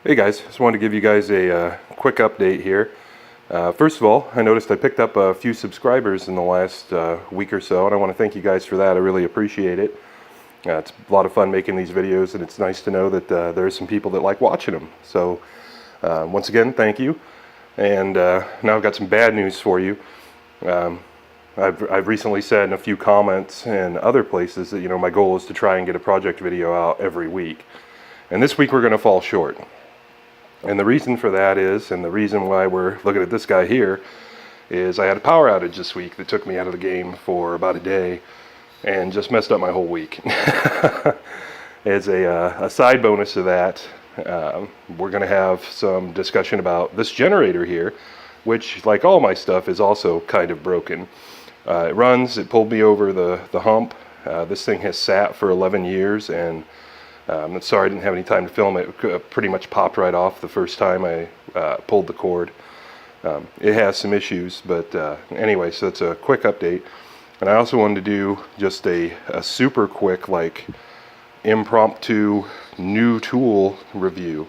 Hey guys, just wanted to give you guys a quick update here. First of all, I noticed I picked up a few subscribers in the last week or so, and I want to thank you guys for that. I really appreciate it. It's a lot of fun making these videos, and it's nice to know that there's some people that like watching them. So once again, thank you. And now I've got some bad news for you. I've recently said in a few comments and other places that, you know, my goal is to try and get a project video out every week. And this week we're going to fall short. And the reason for that is, and the reason why we're looking at this guy here, is I had a power outage this week that took me out of the game for about a day and just messed up my whole week. As a side bonus to that, we're going to have some discussion about this generator here, which, like all my stuff, is also kind of broken. It pulled me over the hump. This thing has sat for 11 years, and I'm sorry I didn't have any time to film it. It pretty much popped right off the first time I pulled the cord. It has some issues, but anyway, so it's a quick update. And I also wanted to do just a super quick, like, impromptu new tool review.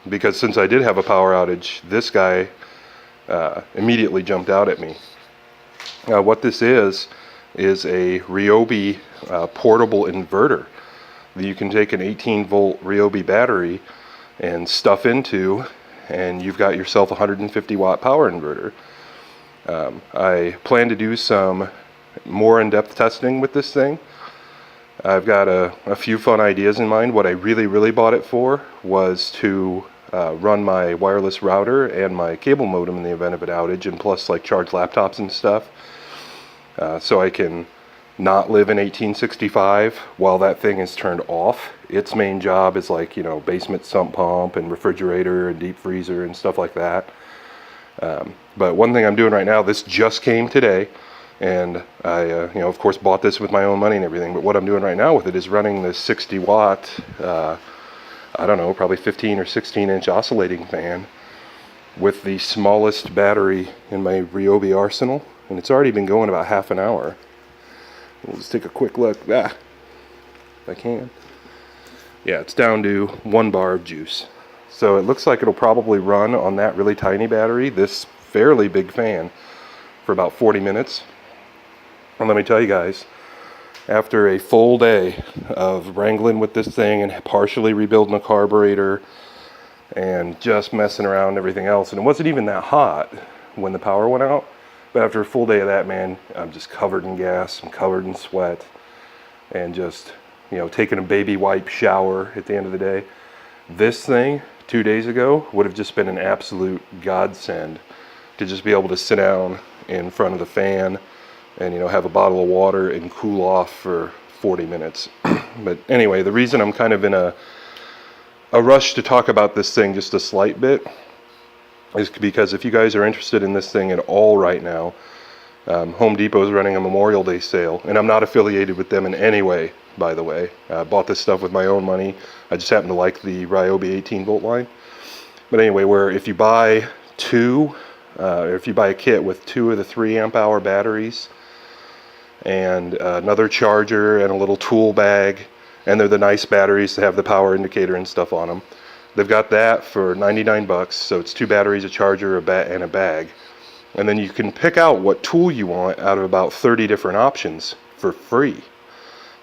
Because since I did have a power outage, this guy immediately jumped out at me. What this is a Ryobi portable inverter that you can take an 18-volt Ryobi battery and stuff into, and you've got yourself a 150-watt power inverter. I plan to do some more in-depth testing with this thing. I've got a few fun ideas in mind. What I really bought it for was to run my wireless router and my cable modem in the event of an outage, and plus like charge laptops and stuff, so I can not live in 1865 while that thing is turned off. Its main job is, like, you know, basement sump pump and refrigerator and deep freezer and stuff like that. But one thing I'm doing right now, this just came today, and I you know, of course bought this with my own money and everything, but what I'm doing right now with it is running this 60 watt I don't know, probably 15 or 16 inch oscillating fan with the smallest battery in my Ryobi arsenal, and it's already been going about half an hour. We'll just take a quick look. If I can. Yeah, it's down to 1 bar of juice. So it looks like it'll probably run on that really tiny battery, this fairly big fan, for about 40 minutes. And let me tell you guys, after a full day of wrangling with this thing and partially rebuilding the carburetor and just messing around and everything else, and it wasn't even that hot when the power went out, but after a full day of that, man, I'm just covered in gas, I'm covered in sweat, and just, you know, taking a baby wipe shower at the end of the day. This thing 2 days ago would have just been an absolute godsend to just be able to sit down in front of the fan and, you know, have a bottle of water and cool off for 40 minutes. But anyway, the reason I'm kind of in a rush to talk about this thing just a slight bit is because if you guys are interested in this thing at all right now, Home Depot is running a Memorial Day sale, and I'm not affiliated with them in any way, by the way. I bought this stuff with my own money. I just happen to like the Ryobi 18-volt line. But anyway, where if you buy if you buy a kit with 2 of the 3 amp hour batteries and another charger and a little tool bag, and they're the nice batteries that have the power indicator and stuff on them, they've got that for 99 bucks. So it's 2 batteries, a charger, and a bag. And then you can pick out what tool you want out of about 30 different options for free.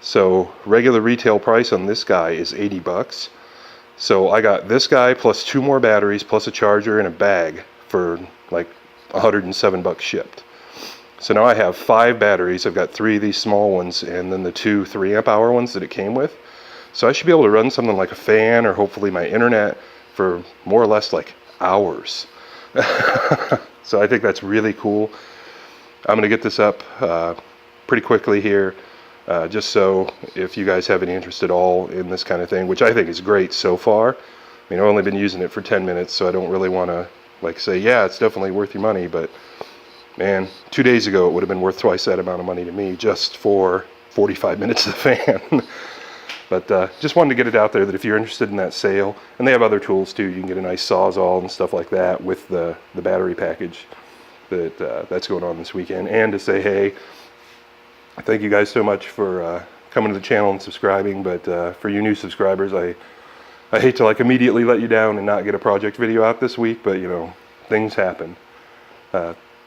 So regular retail price on this guy is 80 bucks. So I got this guy plus 2 more batteries plus a charger and a bag for like 107 bucks shipped. So now I have 5 batteries. I've got 3 of these small ones and then the 2 3 amp hour ones that it came with. So I should be able to run something like a fan or hopefully my internet for more or less like hours. So I think that's really cool. I'm going to get this up pretty quickly here, just so if you guys have any interest at all in this kind of thing, which I think is great so far. I mean, I've only been using it for 10 minutes, so I don't really want to like say, yeah, it's definitely worth your money, but man, 2 days ago it would have been worth twice that amount of money to me just for 45 minutes of the fan. But just wanted to get it out there that if you're interested in that sale, and they have other tools too, you can get a nice Sawzall and stuff like that with the battery package that's going on this weekend. And to say, hey, thank you guys so much for coming to the channel and subscribing. But for you new subscribers, I I hate to like immediately let you down and not get a project video out this week, but you know, things happen.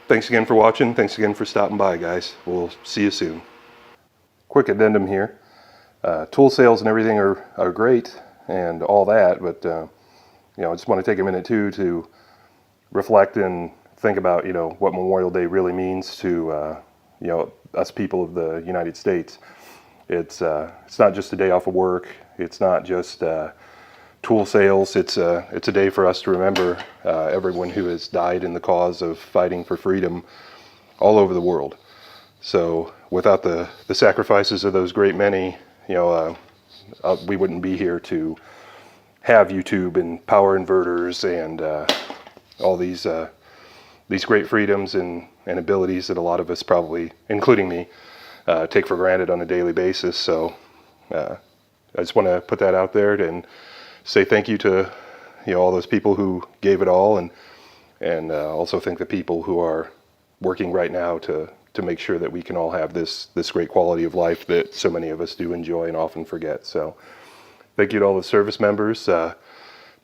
Thanks again for watching. Thanks again for stopping by, guys. We'll see you soon. Quick addendum here. Tool sales and everything are great and all that, but you know, I just want to take a minute too to reflect and think about, you know, what Memorial Day really means to you know, us people of the United States. It's not just a day off of work. It's not just tool sales. It's a day for us to remember everyone who has died in the cause of fighting for freedom all over the world. So without the sacrifices of those great many, you know, we wouldn't be here to have YouTube and power inverters and all these great freedoms and abilities that a lot of us probably, including me, take for granted on a daily basis. So I just want to put that out there and say thank you to, you know, all those people who gave it all, and also thank the people who are working right now to make sure that we can all have this great quality of life that so many of us do enjoy and often forget. So thank you to all the service members,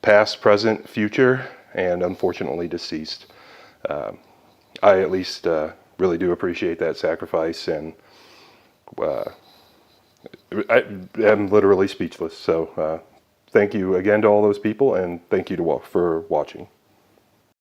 past, present, future, and unfortunately deceased. I at least really do appreciate that sacrifice, and I am literally speechless. So thank you again to all those people, and thank you for watching.